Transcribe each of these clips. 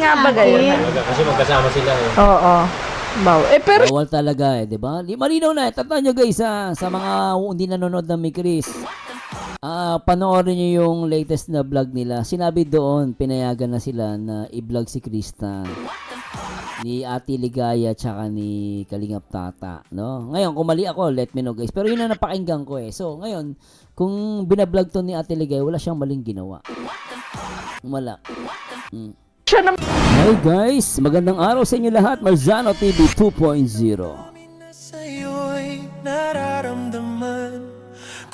Nga ba gayon? Kasi magkasama sila eh. Oo. Wow. Pero Bawal talaga di ba? Malinaw na Tandaan nyo guys sa mga hindi nanonood ng Mi Chris. Panoorin nyo yung latest na vlog nila. Sinabi doon, pinayagan na sila na i-vlog si Krista ni Ate Ligaya tsaka ni Kalingap Tata, no? Ngayon, kung mali ako, let me know guys. Pero yun ang napakinggan ko eh. So, ngayon, kung binablog to ni Ate Ligaya, wala siyang maling ginawa. Wala. siya naman. Hey guys, magandang araw sa inyo lahat. Marzano TV 2.0.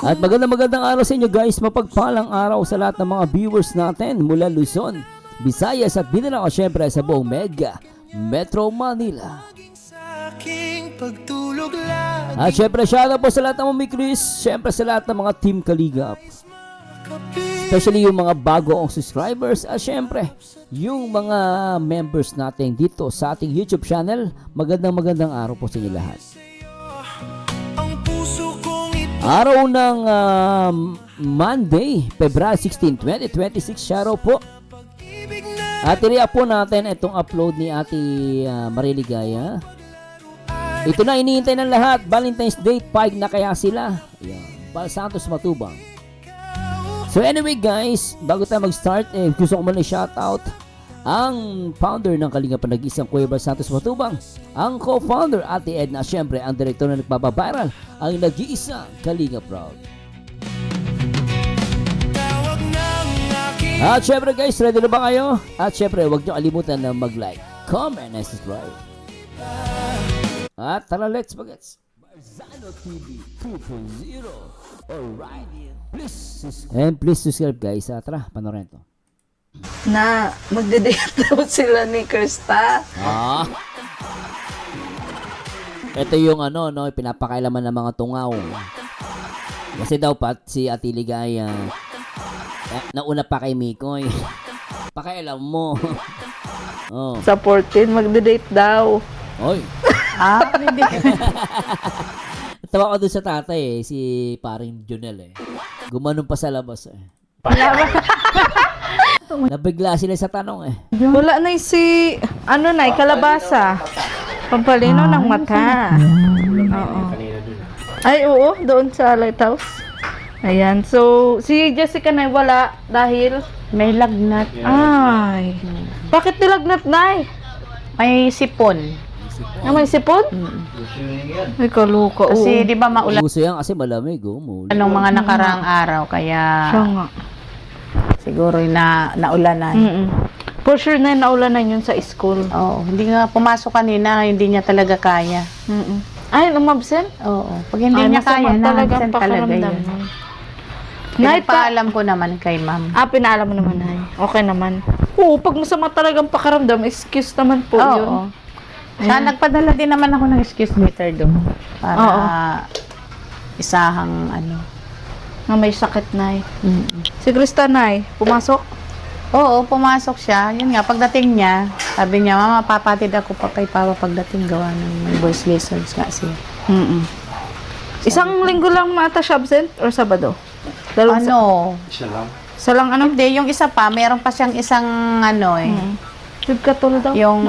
At magandang araw sa inyo guys. Mapagpalang araw sa lahat ng mga viewers natin mula Luzon, Visayas at Mindanao, syempre sa buong Mega Metro Manila. At syempre shoutout po sa lahat ng mga Mi Chris, syempre sa lahat ng mga Team Kaligap, especially yung mga bagong subscribers at syempre yung mga members natin dito sa ating YouTube channel. Magandang araw po sa inyo lahat. Araw ng Monday, February 16, 2026, shoutout po. At i-react po natin itong upload ni Ate Mariligaya. Ito na iniintay ng lahat. Valentine's Day, paig na kaya sila. Ayan. Bal Santos Matubang. So anyway guys, bago tayo mag-start, gusto ko muna i-shoutout ang founder ng Kalingap Nag-Isang Kuya Bal Santos Matubang, ang co-founder Ate Edna, syempre ang direktor na nagpapaviral, ang Nag-Iisang Kalingap Proud. At syempre guys, ready na ba kayo? At syempre, huwag nyo kalimutan na mag-like, comment, and subscribe. At tara, let's bagets. Marzano TV 2.0. Alright. Please subscribe guys. Tara, panoorin to. Na magde-date daw sila ni Krista. Ito yung pinapakailaman ng mga tungaw. Kasi daw si Ate Ligaya nauna pa kay Mikoy. Pakailam mo. Oh. Sa 14, magde-date daw. Oy. Hindi. Tawa ko dun sa tatay si paring Junel Gumanon pa sa labas Nabigla sila sa tanong Wala na si, kalabasa. Pampalino ng mata. Oo. Ay, oo, doon sa lighthouse. Ayan, so, si Jessica na wala dahil May lagnat. ay. Bakit nilagnat, Nay? May sipon. May sipon? Ay, kaluka. Kasi di ba maulan Gusto yan kasi malamig nung mga nakaraang araw kaya Siya nga. siguro naulanan. For sure na naulanan yun sa school. Oo, hindi nga pumasok kanina, hindi niya talaga kaya. Ay, umabsent? Oo, pag hindi niya kaya, na-absent talaga yun. Nay, Pinapaalam ko naman kay ma'am. pinaalam mo naman, Nay. Okay naman. Oo, pag masama talagang pakaramdam, excuse naman po yun. Oo. Siya, nagpadala din naman ako ng excuse meter doon. Para isahang Na may sakit, Nay. Si Krista, Nay, pumasok? Oo, pumasok siya. Yun nga, pagdating niya, sabi niya, Mama, papatid ako pa kay Papa pagdating gawa ng voice lessons nga siya. Isang linggo lang mata siya absent or Sabado? Isa lang Hindi, yung isa pa, meron pa siyang isang Yung katul daw. yung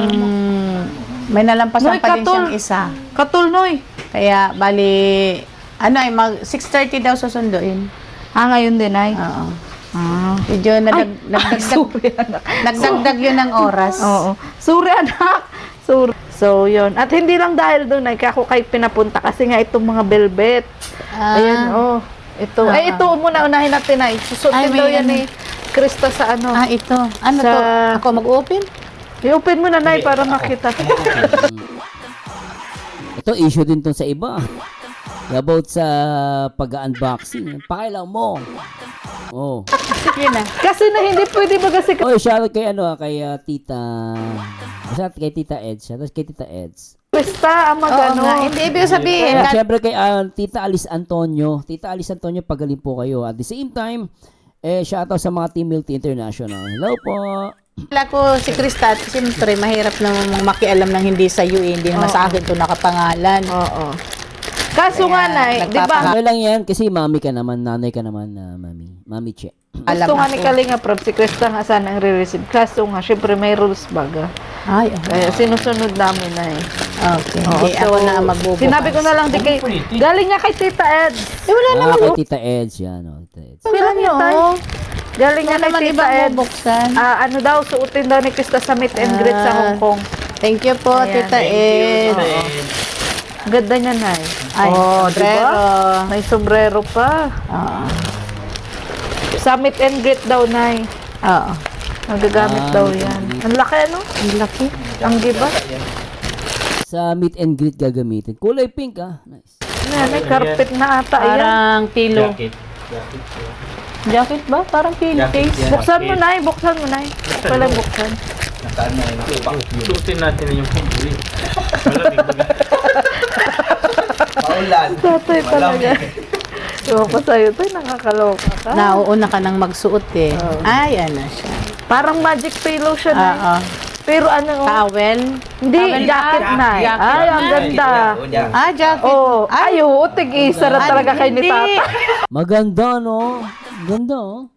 may nalampasan Noy, pa din katul. siyang isa. Katul, Noy. Kaya, bali, 6:30 daw susunduin. Ngayon din, Nay. Oo. Ay, Medyo sorry, anak. nagdagdag yun ng oras. Oo. Sorry, anak. Sorry. So, yun. At hindi lang dahil doon, Nay, kako kay pinapunta kasi nga itong mga velvet. Ayan, ito. Ay, ito muna unahin natin, Nay. Susutin daw yan ni Krista sa Ito. Ano Sa- to? Ako mag-open? I-open mo na, Nay, para makita. Ito issue din to sa iba about sa pag-unboxing. Pakailan mo. Yun na. Kasi na hindi pwede ba kasi Shoutout kay kay Tita. Shoutout kay Tita Eds. Shoutout kay Tita Eds. Krista ang Oo nga. Hindi, ibig sabihin. Siyempre kay Tita Alice Antonio. Tita Alice Antonio, pagaling po kayo. At the same time, shoutout sa mga Team Milty International. Hello po. Wala ko si Krista, siyempre mahirap namang makialam ng hindi sa iyo, hindi naman sa akin to nakapangalan. Oo. Kaso nga, Nay, di ba? Okay lang yan kasi mami ka naman, nanay ka naman, Mami Che. Gusto nga ni Kalinga Prab, si Krista nga sana ang re-receive. Kaso nga, syempre may rules baga. Ay, Kaya sinusunod namin na eh. okay. Oo, Hindi ako na magbubukas. Sinabi ko na lang di kay, galing nga kay Tita Ed. Wala naman. Kay Tita Eds yan. Oh, Tita Eds. Bilang yun tayo. Galing nga Wala kay naman Tita ibang Ed. bubuksan. Ano daw, suotin daw ni Krista sa meet and greet sa Hong Kong. Thank you po, Ayan. Tita Ed. Ang ganda niya na eh. Ay, Oh, sombrero. diba? May sombrero pa. Oo. Sa meet and greet daw, Nay. Oo. Magagamit daw yan. Ang laki ano? Ang laki. Ang giba. Sa meet and greet gagamitin. Kulay pink ah. Nice. Yan, may carpet na ata yan. Parang pilo. Jacket. Jacket ba? Parang pillowcase. yan. Buksan mo, Nay. Buksan mo, Nay. Walang buksan. Suotin natin yung pink. Malamig ba? Paulan. Tatay talaga. Ewan ko sa'yo, Tay. Nakakaloka ka. Nauuna ka nang magsuot eh. Oo. Ay, ano siya. Parang magic pillow siya, Nay. Oo. Pero ano, Towel. hindi, Towel jacket, na. Nay. Jacket Ay, ang na. ganda. Ah, jacket. Oh, ay, oo, tig-isa na talaga kay ni Hindi. Tata. Maganda no. Ganda oh.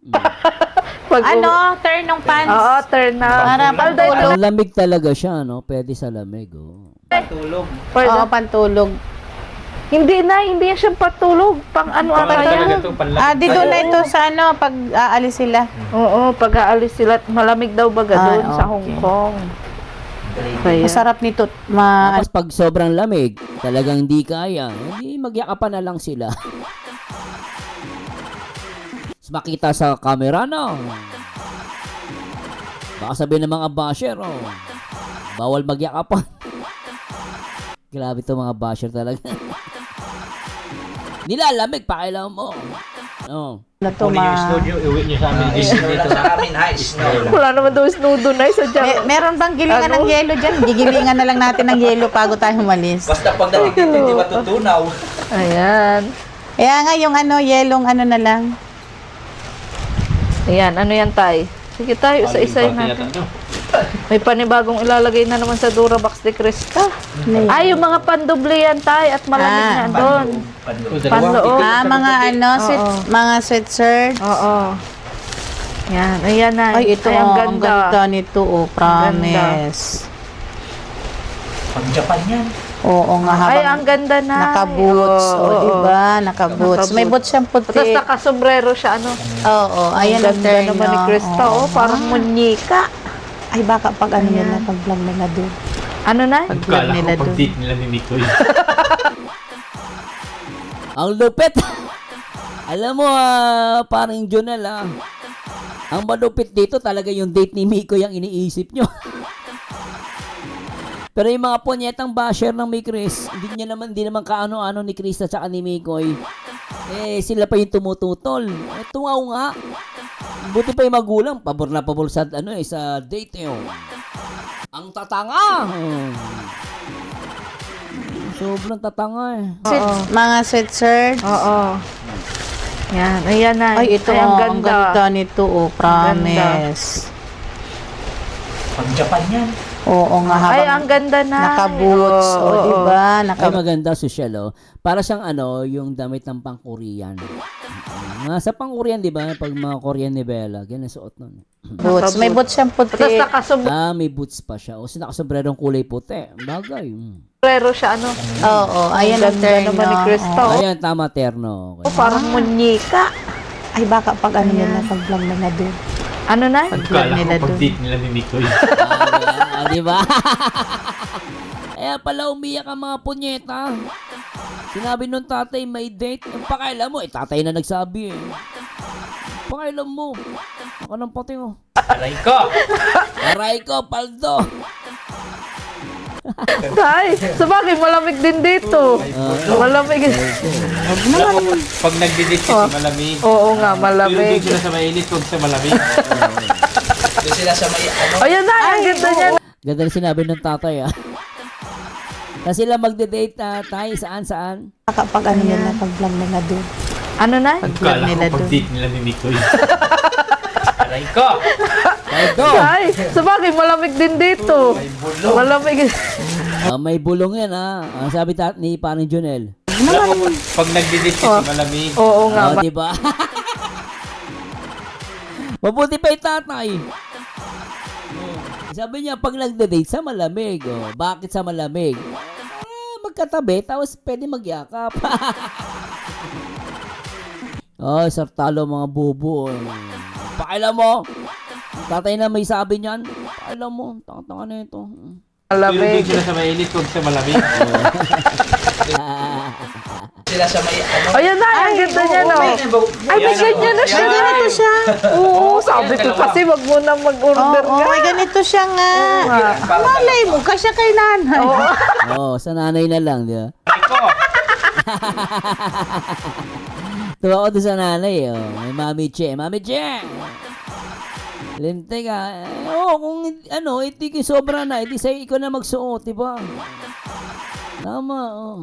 Pag Ano? Turn ng pants. Oo, turn na. Para Palda ito. Ang lamig talaga siya no. Pwede sa lamig oh. Tulog. Oo, pantulog. Hindi na, hindi yan siyang patulog. Pang ano ata Talaga yan? ito, panlaki. Ah, di doon na ito sa ano, pag aalis sila. Oo, pag aalis sila, at malamig daw baga Ah, doon sa okay. Hong Kong. Kaya, Masarap nito. Tapos pag sobrang lamig, talagang hindi kaya, hindi magyakapan na lang sila. Mas makita sa camera no. Baka sabihin ng mga basher oh. Bawal magyakapan. Grabe to mga basher talaga. Nilalamig pa kailangan mo. Oh. na to Kunin yung studio, iuwi niyo sa amin. Snow lang sa amin, high snow. wala naman daw snudo na sa dyan. Meron bang gilingan Ano? ng yelo dyan? Gigilingan na lang natin ng yelo bago tayo umalis. Basta pagdating dito, hindi matutunaw. Ayan. Kaya nga yung ano, yelong ano na lang. Ayan, ano yan, Tay? Sige tayo, isa-isayin natin. May panibagong ilalagay na naman sa Durabox de Cresta. Ay, yung mga pandoble yan, Tay, at malamig na doon. Panloob. Ah, mga ano, Oo. mga sweatshirt. Oo. Yan, ayan na. Ay, ito ang ang ganda nito, oh, promise. Pag Japan yan. Oo nga, Ay, habang ang ganda na. naka-boots. Oo, oo. Diba? Naka-boots. May boots siyang Tapos puti. naka-sombrero siya, ano. Oo, ayan ang Ganda turn, naman ni no? Krista, oh. Parang munyika. Ay, baka pag ano nila, pag vlog nila doon. Ano na? Pag vlog Kala nila ko pag doon. date nila ni Mikoy. Ang lupit. Alam mo, parang Jonel ang malupit dito talaga yung date ni Miko yung iniisip nyo. Pero yung mga punyetang basher ng may Chris, hindi naman kaano-ano ni Chris at saka ni Mikoy. Sila pa yung tumututol. Tungaw nga. Buti pa yung magulang, pabor na pabor sa sa date yun. Ang tatanga. Sobrang tatanga eh. Mga sweatshirt. Oo. Yan, ayan na. Ay, ito ang ang ganda nito, oh, promise. Pag Japan yan. Oo nga, Ay, habang ang ganda na. naka-boots. Oo, Oh, oo. diba? Ay maganda social oh. Para siyang yung damit ng pang-Korean. Sa pang-Korean 'di ba? Pag mga Korean novela, ganyan suot nun. Boots. May boots siyang Tapos puti. naka-sombrero May boots pa siya. O nakasobrerong kulay puti. Bagay. siya, ano. Oo, ayan ang Ganda turn, naman ni no? Krista, Oo. oh. Ayan, tama terno. Okay. Parang munyika. Ay, baka pag ano nila, pag vlog nila doon. Ano na? Pag vlog Kala nila ko pag doon. date nila ni Mikoy. Di ba? Kaya pala umiyak ang mga punyeta. Sinabi nung tatay may date. Ang pakailan mo, tatay na nagsabi eh. Pakailan mo. Ako ng pati oh. Aray ko! Aray ko, paldo. Tay, sabagay, malamig din dito. Malamig. Pag nag-date kasi malamig. Oo nga, Pero malamig. doon sila sa mainit, huwag sa malamig. Doon sila sa may ano. Ayan na, ang ganda niya. Ganda rin sinabi ng tatay ah. Na sila magde-date tayo saan? Baka pag ano nila, pag vlog nila doon. Ano na? Pag vlog Kala nila ko pag doon. date nila ni Mikoy. Aray ko! Paldo. Tay, sabagay, malamig din dito. Malamig. May bulong yan sabi ni parang Jonel. Alam mo, pag nag-date kasi malamig. Oo nga. Di ba? Mabuti pa yung tatay. Sabi niya, pag nagda-date sa malamig. Oh, bakit sa malamig? Magkatabi, tapos pwede magyakap. Oh, sartalo mga bubo. Pakailan mo. Tatay na may sabi niyan. Pakailan mo. Tanga-tanga na ito. Pero doon Malamig. sila sa mainit, huwag sa malamig. Sila sa may ano. Ayun na, ang ganda niya, no? Ay, may ganyan na siya. May ganito siya. Oo, sabi ko kasi wag mo na mag-order Oo, nga. may ganito siya nga. Malay mo, kasya kay nanay. Oh, sa nanay na lang, di ba? Aray ko! Tuwa ko doon sa nanay, oh. May Mami Che. Mami Che! Lente ka. Kung ano, iti sobra na, iti sa'yo ikaw na magsuot, di ba? Tama, oh.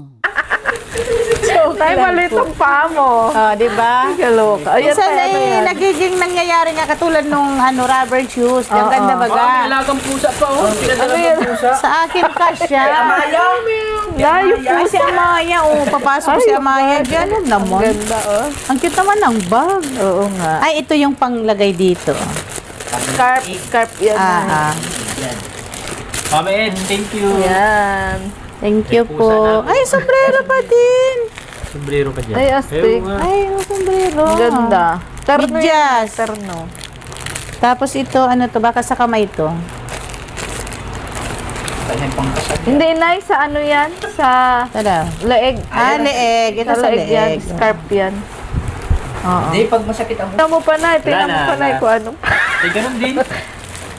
So, tayo malit ang paa mo. Oh, di ba? Kaloka. Ayan Minsan tayo, ano yan? nagiging nangyayari nga katulad nung rubber shoes. Ang ganda baga. Ilagang pusa pa oh. Ano yan? Sa akin kasya. Layo po. Ay, si Amaya, papasok si Amaya dyan. Ano naman? Ganda, oh. Ang cute naman ng bag. Oo nga. Ay, ito yung panglagay dito. Scarf yan. Ah, ah. Mama Ed, thank you. Yan. Thank you po. Ay, sombrero pa din. Sombrero ka dyan. Ay, astig. Ay, yung sombrero. Ang ganda. Terno yan. Medyas. Terno. Tapos ito, ano to, baka sa kamay to. Kanyang pangkasal. Hindi, Nay, sa ano yan? Sa Tada. leeg. Leeg. Ito sa leeg yan. leeg. Scarf yan. Oo. Hindi, pag masakit ang Tingnan mo pa, Nay. Tingnan Wala mo na, pa, Nay, wala. kung ano. Eh, ganun din.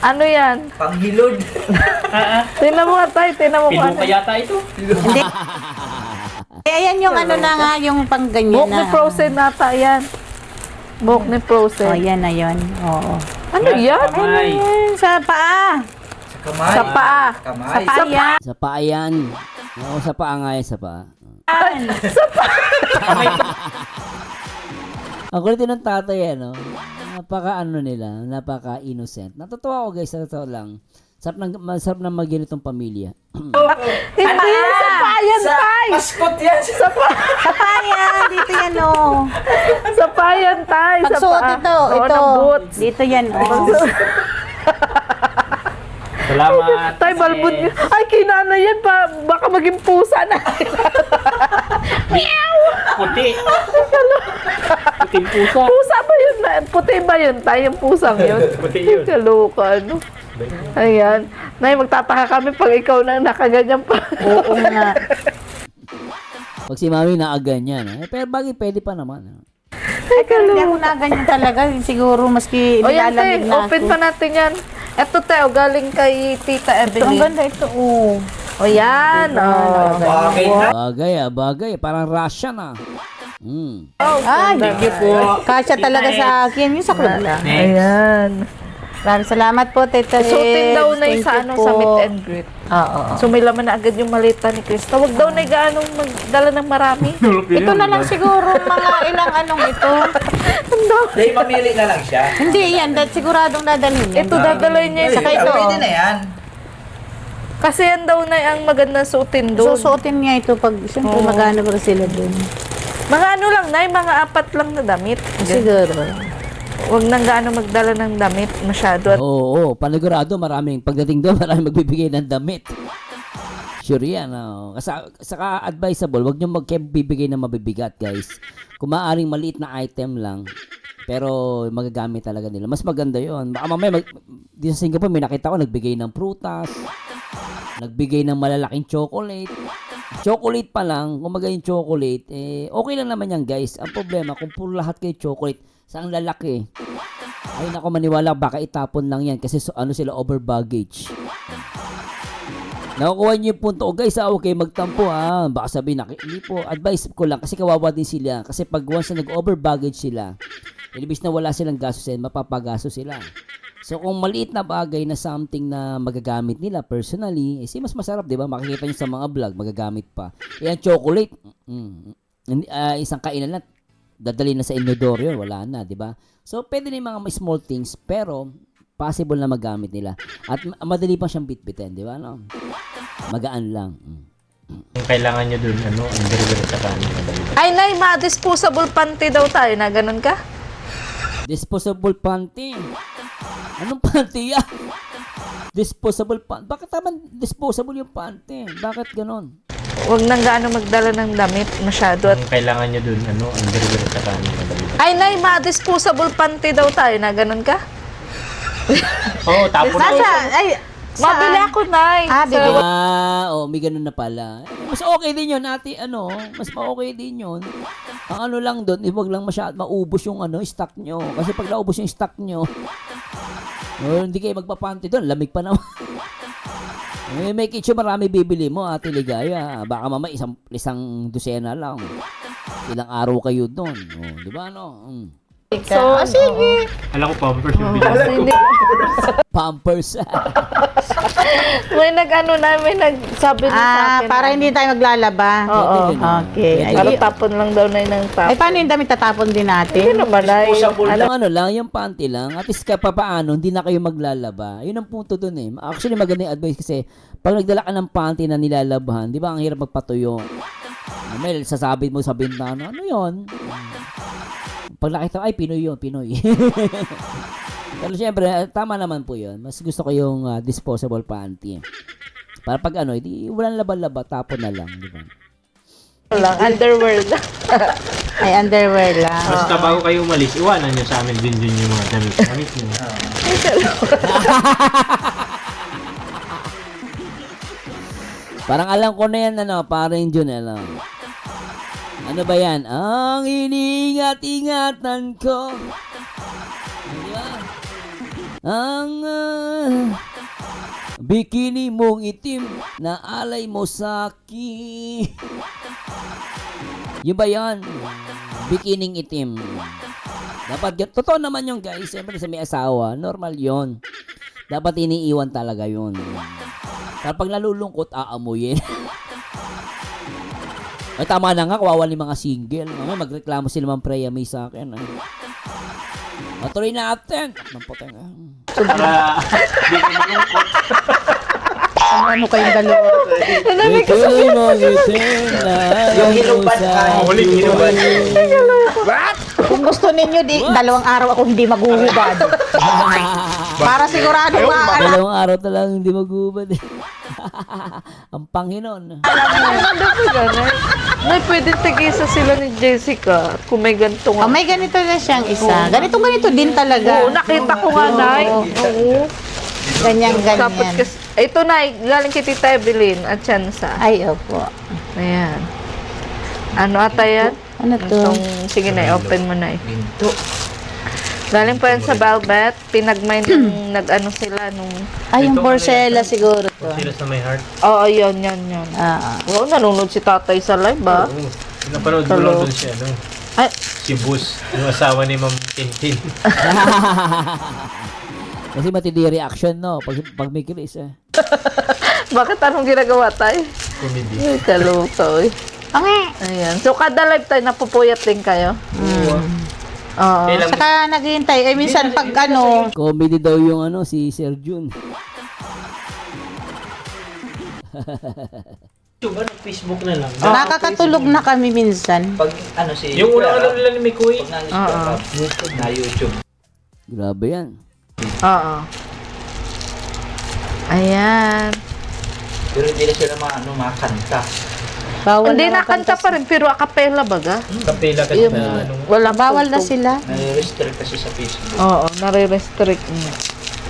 Ano yan? panghilod. Tingnan mo nga, Tay. Tingnan mo kung Pinuka ano. yata ito. Hindi. Ayan yung ano na nga, yung pang ganyan Buhok ni na. Frozen nata yan. Buhok ni Oh, Frozen. yan na yun. Oo. Ano yan? Kamay. Ayan, sa paa. Sa kamay. Sa paa. Kamay. Sa paa yan. Sa paa yan. Oo, sa paa nga yan, sa paa. Ang kulit ng tatay, ano? Napaka ano nila, napaka innocent. Natutuwa ako guys, sa totoo lang. Sarap na mag-ganitong pamilya. Hindi yan. Sa paa yan, Tay. Maskot yan. Sa paa. Sa paa yan. Dito yan, oh. Sa paa yan, Tay. Sa Pagsuot paa. ito. Oo, Ito. ng boots. Dito yan, oh. Salamat. Tay, balbon niyo. Ay, kinana yan pa. Baka maging pusa na. Puti. Puting pusa. Pusa ba yun? Puti ba yun, Tay? Yung pusang yun? Puti yun. Kaloka, ano? Ayan. Nay, magtataka kami pag ikaw na nakaganyan pa. Oo nga. Pag si mami naaganyan, pero bagay pwede pa naman. Ay, Hindi ako kaloka. na ganyan talaga. Siguro maski O yan, Tay. nilalamig na Open ako. pa natin yan. Eto, Tay. Galing kay Tita Ito, ang Evelyn. ganda ito, oh. O yan. O. Bagay na. Bagay, parang Russian ah. Ay, thank you po. Kasya talaga sa akin. Yung sa club lang. Ayan. Maraming salamat po, Tita Liz. Suotin daw na yung Thank sa you ano, po. sa meet and greet. Oo. So may laman na agad yung malita ni Krista. Huwag daw na gaanong magdala ng marami. Ito na lang siguro mga ilang anong ito. Hindi, mamili na lang siya. Hindi yan, siguradong dadalhin yan. Ito dadalhin niya yung Saka sa ito. Pwede na yan. Kasi yan daw na ang magandang suotin doon. Susuotin niya ito pag, siyempre Oo. magano ba sila doon. Mga ano lang, Nay, mga 4 lang na damit. Siguro. Huwag nang gaano magdala ng damit masyado. At Oo, panigurado maraming pagdating doon, maraming magbibigay ng damit. Sure yan. Oh. Saka advisable, wag niyo magbibigay ng mabibigat, guys. Kung maaaring maliit na item lang, pero magagamit talaga nila. Mas maganda 'yon. Baka mamaya di sa Singapore may nakita ko nagbigay ng prutas, nagbigay ng malalaking chocolate. Chocolate pa lang, kung yung chocolate, okay lang naman yan, guys. Ang problema, kung puro lahat kayo chocolate, sa ang lalaki, ay nako maniwala, baka itapon lang yan kasi ano sila, over baggage. Nakukuha niyo yung punto. O guys, okay, magtampo ha. Baka sabihin na, hindi po, advice ko lang kasi kawawa din sila. Kasi pag once na nag-over baggage sila, ilibis na wala silang gastusin, mapapagaso sila. So kung maliit na bagay na something na magagamit nila personally, mas masarap, di ba? Makikita niyo sa mga vlog, magagamit pa. Yan, chocolate. Isang kainan lang, dadali na sa inodoro yun, wala na, di ba? So pwede na yung mga small things, pero possible na magamit nila. At madali pa siyang bitbitin, di ba? No? Magaan lang. Kung kailangan nyo dun, underwear sa kanin. ay, Nay, ma-disposable panty daw tayo na ganun ka? Disposable panty. Anong panty yan? Disposable panty. Bakit naman disposable yung panty? Bakit ganon? Huwag nang gaano magdala ng damit masyado. At Ang kailangan nyo dun, underwear at saka madami. ay, nay, ma-disposable panty daw tayo na ganun ka? Oo, tapos Ay, Mabili ako, nay. Ah, bibili. May ganun na pala. Mas okay din yun, ate, mas okay din yun. Ang ano lang doon, wag lang masyad maubos yung stock nyo. Kasi pag naubos yung stock nyo, hindi kayo magpapanty doon, lamig pa naman. Make it sure marami bibili mo, ate Ligaya. Baka mama isang dosena lang. Ilang araw kayo doon. Di ba, So, sige. alam ko pampers yung bilang. Kasi hindi, Pampers. may nagsabi din sa akin. para hindi tayo maglalaba. Oo. Okay. Para Ay, tapon lang daw na ng tapon. ay, paano yung damit tatapon din Hindi natin? naman, nay. Lang, yung panty lang. At least paano, hindi na kayo maglalaba. Yun ang punto dun eh. Actually, maganda yung advice kasi pag nagdala ka ng panty na nilalabahan, di ba, ang hirap magpatuyo. May sasabi mo sa bintana, ano yun? Pag nakita, ay, Pinoy yun, Pinoy. Pero syempre, tama naman po yun. Mas gusto ko yung disposable panty. Para pag hindi, walang laba-laba, tapon na lang, di ba? Lang, underwear lang. Ay, underwear lang. Basta bago kayo umalis, iwanan nyo sa amin din yung mga damit nyo. Parang alam ko na yan, parang Jun, Ano ba yan? Ang iniingat-ingatan ko. Di ba? Ang bikini mong itim na alay mo sa akin. Yun ba yan? Bikining itim. Dapat, totoo naman yung guys. Siyempre sa may asawa, normal yon. Dapat iniiwan talaga yun. Kapag nalulungkot, aamuyin. Ay, tama na nga, kawawa ni mga single. Magreklamo sila ng Preya May sa akin. Matuloy natin. Nampoteng. Para di ko malungkot. Ano kayong dalawa? Ito'y magitin na Yung hinupan sa ka. Huling hinupan. Kung gusto ninyo, dalawang araw ako hindi maghuhubad. Para sigurado Dalawang araw talagang hindi magubad eh. Ang Panginoon. Nay, pwede tigisa sila ni Jessica kung may ganito nga. may ganito na siyang isa. Ganito din talaga. Oo, nakita ko nga, nay. Oo. Ganyan. Tapos kasi, ito, nay, galing kay Tita Evelyn at Chansa. Ay, opo. Ayan. Ano ata yan? Ano to? Sige na, open mo na. Pinto. Galing pa yan sa Velvet. Pinagmay nung nag-ano sila nung... Ay, yung Porcela siguro to. Sila sa may heart. Oo, yun. Wow, nanonood si tatay sa live, ba? Oo. Napanood ko lang doon siya, Ay, si Bus, yung asawa ni Ma'am Tintin. Kasi matindi yung reaction, pag may kilis eh. bakit anong ginagawa tayo? Comedy. Ay, kaluto, eh. Ayan. So, kada live tayo, napupuyat din kayo? Oo. Kailan Saka naghihintay. Minsan pag Comedy daw yung si Sir Jun. Facebook na lang. nakakatulog na kami minsan. Pag si Yung unang nila ni Mikoy. Pag YouTube na YouTube. Grabe yan. Oo. Ayan. Pero hindi na sila makanta. Bawal Hindi na nakanta pa rin, pero acapella baga? Kapila kasi Yung, na wala Bawal na tugtog. sila. Nare-restrict kasi sa Facebook. Oo, nare-restrict niya.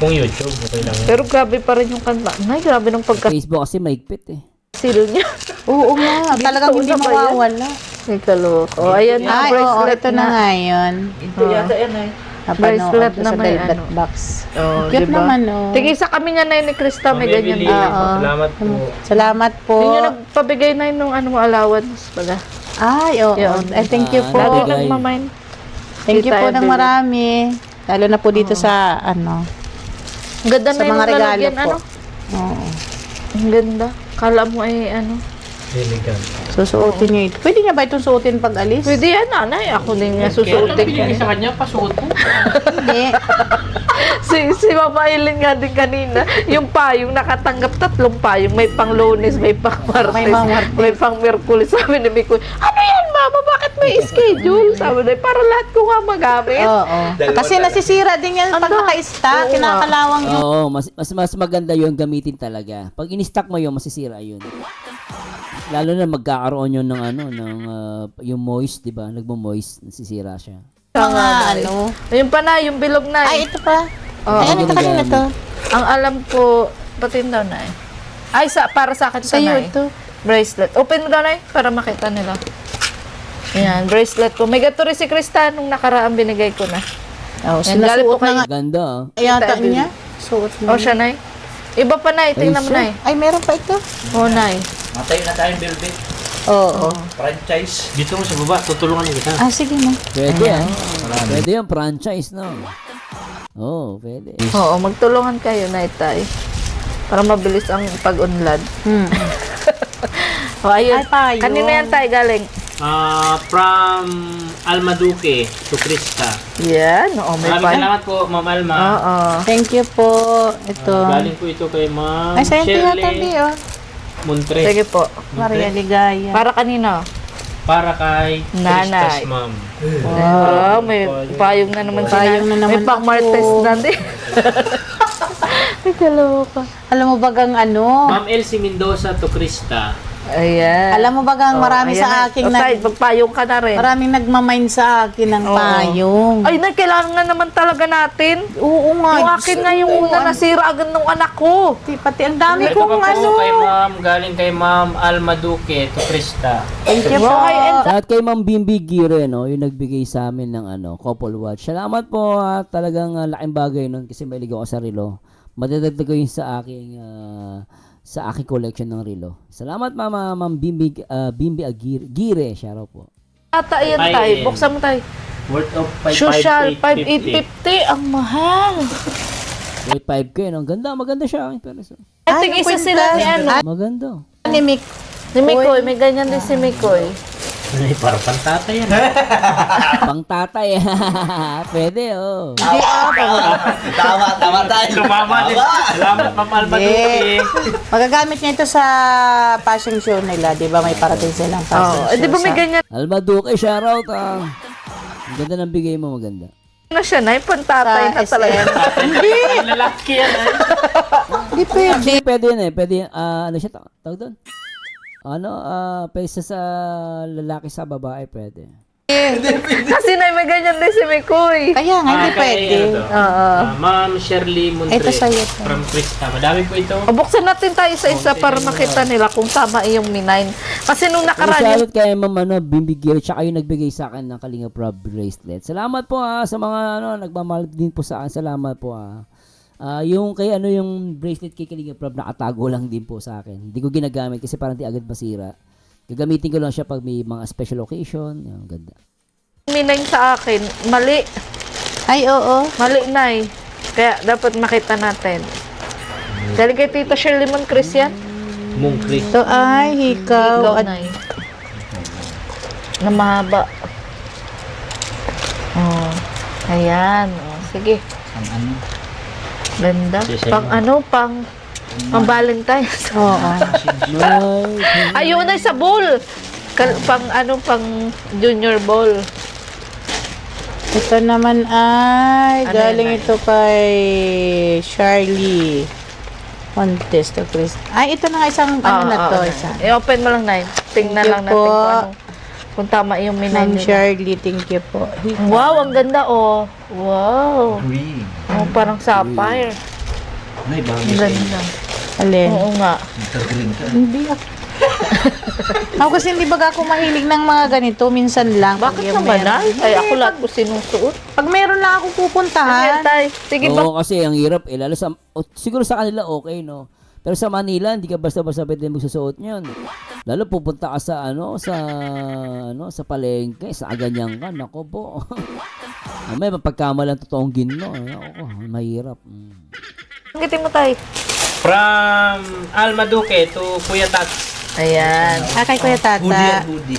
kung YouTube, okay lang. Pero grabe pa rin yung kanta. Ay, grabe ng Facebook kasi maigpit eh. pagkasil niya. Oo nga. Talagang hindi na ba yan? mawawala. May kaloko. Ayan na, Ay, oo. bracelet Ito na nga yun. Ito yata yan ay. Bracelet na sa may velvet ano. box. Oh, Cute diba? naman, oh. Tigisa kami niya na ni Krista, may Ma'am ganyan Evelyn, din. Salamat po. Salamat po. Yun yung nagpabigay na nung allowance pala. Ay, oo. Yun. Ay, thank you po. Lagi Bigay. nagmamind. Thank you Tita po ng Evelyn. marami. Lalo na po dito sa, Ang ganda sa na yung mga regalo lalagyan, po. ano? Oo. Ang ganda. Kala mo ay ano. Elegant. Susuotin niyo ito. Pwede niya ba itong suotin pag alis? Pwede yan, nanay. Ako din nga Kaya susuotin ko. binigay sa kanya, pasuot mo. Hindi. Si Mama Eileen nga din kanina, yung payong nakatanggap 3 payong, may pang Lunes, may pang Martes, May pang Martes. may pang Miyerkules. Sabi ni Mikoy, ano yan, Mama? Bakit may schedule. Sabi na, para lahat ko nga magamit. Oo. Kasi nasisira din yan pag naka-stock. Kinakalawang yung... Oo, mas maganda yun gamitin talaga. Pag in-stock mo yun, masisira yun. Lalo na magkakaroon yun ng yung moist, di ba? Nagmo-moist, nasisira siya. Mga ano. Ayun pa na, yung bilog na. Ay, ito pa. Oo. Ay, ano ito kanina to? Ang alam ko, pati daw na eh. Ay, para sa akin Sa'yo sanay. ito. Bracelet. Open mo daw na para makita nila. Ayan, bracelet ko. May gato rin si Krista nung nakaraan binigay ko na. Oh, Ayan, galing po sinasuot na nga. Ganda, oh. Yata niya. Suot na. O, siya, Nay. Iba pa, Nay. Tingnan mo, Nay. Ay, meron pa ito. O, Nay. Matayo na tayong Velvet. Oo. Franchise. Dito mo sa baba, tutulungan na kita. Ah, sige na. Pwede, Pwede yung franchise, no? Oo, pwede. Oo, magtulungan kayo, Nay, Tay. Para mabilis ang pag-unlad. O, ayun. Ay, payong. Kanina yan, Tay, galing. From Almaduque to Krista. Yan. Oo, may Maraming pa. salamat po, Ma'am Alma. Oo. Thank you po. Ito. Galing po ito kay Ma'am Ay, sa'yo ito yata, Shirley oh. Montre. Sige po. Maria Ligaya. Para kanino? Para kay Nanay. Krista's Ma'am. Wow, may payong na naman Payong na naman May pang Martes ako. na din. May kaloka. Alam mo bagang ano? Ma'am Elsie Mendoza to Krista. Ayan. Alam mo bagang marami ayan sa na. akin O, Tay, magpayong ka na rin. maraming nagmamind sa akin ng Oo. payong. Ay, Nay, kailangan nga naman talaga natin. Oo nga. Yung akin nga yung una nasira agad ng anak ko. Pati ang dami Ito kong pa po ano. kay Ma'am, galing kay Ma'am Almaduque to Krista. Thank you po. Wow, and At kay Ma'am Bimbi Gire, no, yung nagbigay sa amin ng couple watch. Salamat po, talagang laking bagay nun kasi may ligaw ako sa relo. Madadagdag ko yun sa aking collection ng relo. Salamat Ma'am Bimbi Gire, siya raw po. ata yan, Ay, Tay. eh. Buksan mo, Tay. Worth of Social, 5,850. 5,850. Ang mahal. Wait, 5K, no? Maganda siya. Pero, I think isa sila ni ano. maganda. Ni Mick. Si Mikoy, may ganyan din si Mikoy. Ay, parang pantata yan. Pang tatay. Pwede, oh. Tama tayo. Tumama din. Salamat, Ma'am Almaduque. Magagamit niya ito sa fashion show nila, di ba? May parating silang fashion Oh, di ba may sa- ganyan Almaduque, shoutout. Ang ganda ng bigay mo, maganda. na siya, Nay? Pantatay na Sa talaga. Ay, lalaki yan. Ay. Hindi pwede. Pwede yun eh. Pwede, ano siya, tawag doon? Pwede sa lalaki sa babae, pwede. Kasi Nay, may ganyan din si Mikoy. Kaya nga, hindi Kay, pwede. ano to? Oo. Ma'am Shirley Montre. Ito sa'yo to. From Krista. Madami po ito. O, buksan natin tayo isa-isa para makita nila kung tama yung minine. Kasi nung nakaraan yung... Shoutout kay Ma'am Bimbi Gear, tsaka yung nagbigay sa akin ng Kalinga Prab bracelet. Salamat po sa mga nagmamahal din po sa akin. Salamat po yung kay yung bracelet kay Kalinga Prab nakatago lang din po sa akin. Hindi ko ginagamit kasi parang di agad masira. Gagamitin ko lang siya pag may mga special occasion. Yung ganda. Minine sa akin, mali. Ay, oo. Mali, Nay. Kaya dapat makita natin. Galing kay Tita Shirley Mon Christian. Mungkri. Ito ay hikaw. Ikaw, At Nay. Na mahaba. Oh. Ayan. Oh, sige. Ano? Ganda. Sisay Pang mo. pang Valentine's. oo. Ayun na sa bowl. Pang junior bowl. Ito naman ay Ano galing yan, ito kay Charlie Montes to Chris. Ay, ito na nga isang ano na to. Isa. I-open mo lang, Nay. Tingnan Thank lang you natin po. kung tama yung minine Ma'am nila. Charlie, thank you po. Wow, ang ganda, oh. Wow. Green. Oh, parang sapphire. May Ang bagay ganda. Alin? Oo nga. green ka. Hindi ako. Ako kasi hindi baga ako mahilig ng mga ganito. Minsan lang. pag Bakit yung naman, meron. Nay? Ay, ako lahat ko sinusuot. Pag meron lang ako Ayan, pupuntahan. Tay. Sige, Oo, kasi ang hirap lalo sa siguro sa kanila okay, no. Pero sa Manila, hindi ka basta-basta pwede magsusuot niyan. Lalo pupunta ka sa palengke, sa ganyan ka, nako po. May mapagkamalan totoong ginno, nako, mahirap. Banggitin mo, Tay. From Almaduque to Kuya Tats. Ayan. Kay Kuya Tata. Hoodie.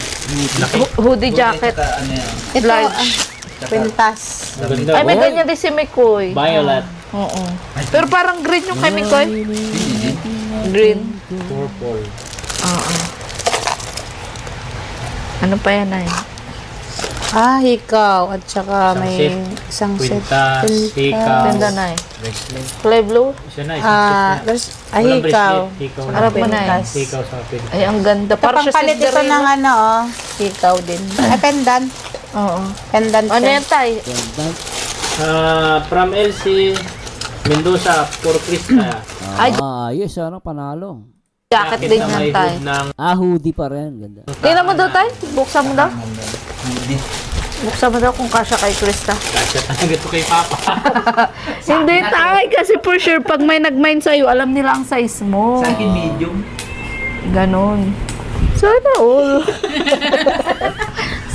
Hoodie jacket. Ano yan? Ito, Large. Quintas. Ang ganda. Ay, may Oh, ganyan din si Mikoy. Violet. Oo. Pero parang green yung kay Mikoy. Green. Purple. Oo. Ano pa yan, Nay? Hikaw. At saka Isang may set. isang set. Quintas, hikaw, Ganda na eh. bracelet. Kulay blue. Isa na, isang set na. There's, Walang hikaw. bracelet, hikaw. Harap mo na eh. Pintas. Hikaw sa pin. Ay, ang ganda. Ito Parang siya pangpalit ito Cinderella. ng ano, hikaw din. Ay, pendant. Oo. Pendant Ano siya. yan, tay? Ganda. From LC Mendoza for Krista. Ay. Ayos, ano, panalo. Jacket din na yan, may tay. hood ng Hoodie pa rin. Ganda. Tingnan mo daw, tay. Buksan mo daw. Hindi. Buksan mo daw kung kasya kay Krista. kasya talaga ito kay Papa. Hindi, tay. Kasi for sure, pag may nag-mind sa'yo, alam nila ang size mo. Sa akin medium. Ganon. Sana all.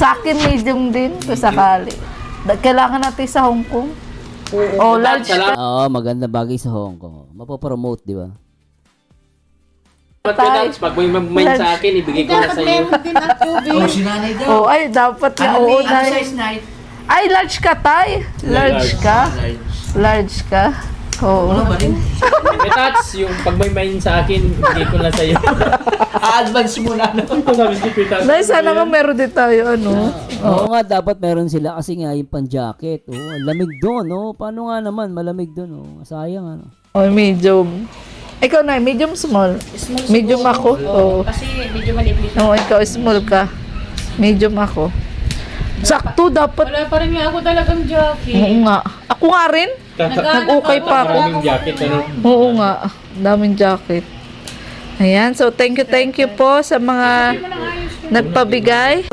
Sa akin, medium din. Kung sakali. Kailangan natin sa Hong Kong. Oh, large ka. Oo, maganda bagay sa Hong Kong. Mapopromote, di ba? Pag may mag-mind sa akin, ibigay ko na sa iyo. Oh, si nanay daw. Oh, ay, dapat nga. Ano, Oo, ano dahil. size night? Ay, large ka, tay. Large ka. Large. Large ka. Oo. Ano ba rin? Petats, yung pag may mind sa akin, ibigay ko na sa iyo. A-advance muna. Ito sabi si Petats. Dahil sana nga meron din tayo, ano. Oo nga, dapat meron sila kasi nga yung pan-jacket. Oh, ang lamig doon, oh. Paano nga naman, malamig doon, oh. Sayang, ano. Oh, medium. Ikaw na, medium small. Medium ako. Oo. Kasi medyo maliit. Oo, ikaw small ka. Medium ako. Sakto, dapat. Wala pa rin nga ako talagang jacket. Oo nga. Ako nga rin. Nag-ukay pa ako. Maraming jacket, ano? Oo nga. Daming jacket. Ayan. So, thank you po sa mga nagpabigay.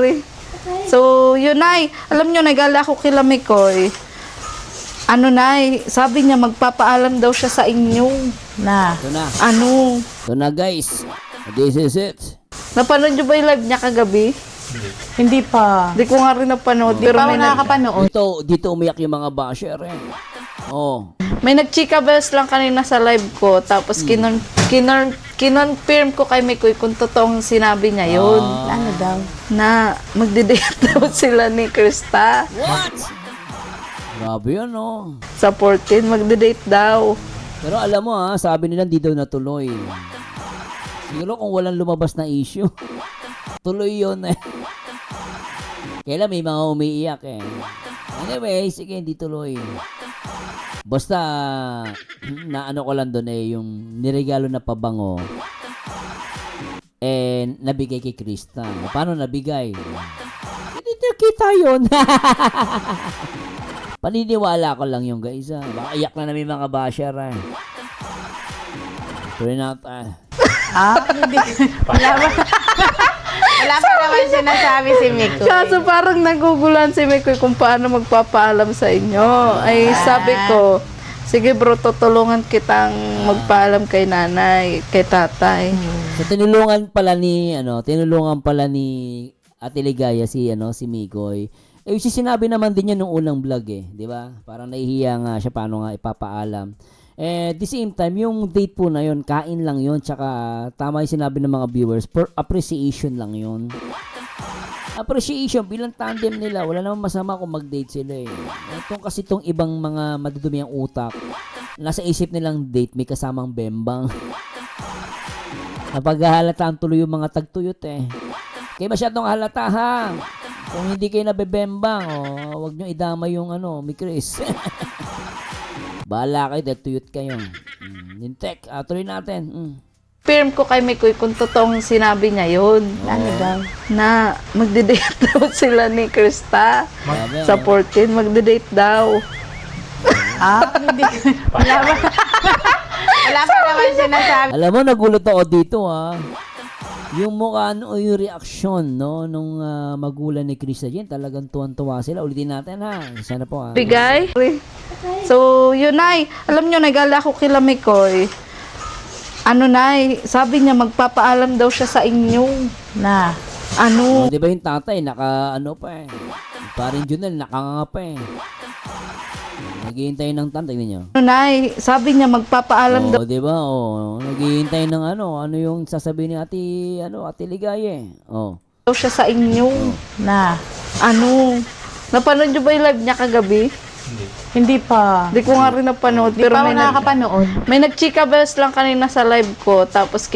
So, yun ay. Alam nyo, nagala ko kila Mikoy. Ano nay, sabi niya magpapaalam daw siya sa inyo. Na. Ito na. Ano? Ito na, guys. This is it. Napanood nyo ba yung live niya kagabi? Hindi pa. Hindi ko nga rin napanood. Hindi Pero pa ako may, nakakapanood. Dito umiyak yung mga basher, eh. Oh. may nag-chika bells lang kanina sa live ko. Tapos kinonfirm ko kay Mikoy kung totoong sinabi niya yun. Ano daw? Na magdi-date daw sila ni Krista. What? Grabe yan, oh. Sa 14, magdi-date daw. Pero alam mo, sabi nila hindi daw natuloy. Siguro kung walang lumabas na issue, tuloy yun, eh. Kailan may mga umiiyak, eh. Anyway, sige, hindi tuloy. Basta, naano ko lang doon, eh, yung niregalo na pabango, eh, nabigay kay Krista. Paano nabigay? Hindi nakita yun. Paniniwala ko lang yung guys, Baka iyak na namin mga basher, Tuloy na, Hindi. Wala pa naman sinasabi si Miko. Kaso parang nagugulan si Mikoy kung paano magpapaalam sa inyo. Ay sabi ko, sige bro, tutulungan kitang magpaalam kay nanay, kay tatay. So tinulungan pala ni Ate Ligaya si Mikoy. Eh sinabi naman din niya nung unang vlog, eh, 'di ba? Parang nahihiya nga siya paano nga ipapaalam. At the same time, yung date po na yun, kain lang yun, tsaka tama yung sinabi ng mga viewers, for appreciation lang yun. Appreciation, bilang tandem nila, wala namang masama kung mag-date sila, eh. Itong ibang mga madudumi ang utak, nasa isip nilang date, may kasamang bembang. Napaghahalataan tuloy yung mga tagtuyot, eh. Kaya masyadong halata, ha? Kung hindi kayo nabebembang, wag nyo idama yung may Chris. Bahala kayo, tagtuyot kayo. Nintek, tuloy natin. Firm ko kay Mikoy kung totoong sinabi niya yun. Ano daw? Na magdi-date daw sila ni Krista. Sabi, Sa 14, magdi-date daw. Hindi. Wala pa naman sinasabi. alam mo, nagulat ako dito, Yung mukha, yung reaksyon, nung magulang ni Krista Jen, talagang tuwan-tuwa sila. Ulitin natin, Sana po, Bigay. So, yun ay. Alam nyo, nagala ko kila Mikoy. Ano nay, sabi niya magpapaalam daw siya sa inyo. Na. Ano? Di ba yung tatay, pa, eh. Parang Junel, nakanganga pa, eh. Naghihintay ng tatay niyo. Ano nay, sabi niya magpapaalam daw Di ba? Naghihintay ng ano yung sasabihin ni Ate Ligaya, eh. siya sa inyo. Na. Ano? Napanood nyo ba yung live niya kagabi? Hindi pa. Hindi ko nga rin napanood. Hindi Pero pa ako may, nakakapanood. may nagchika bells lang kanina sa live ko. Tapos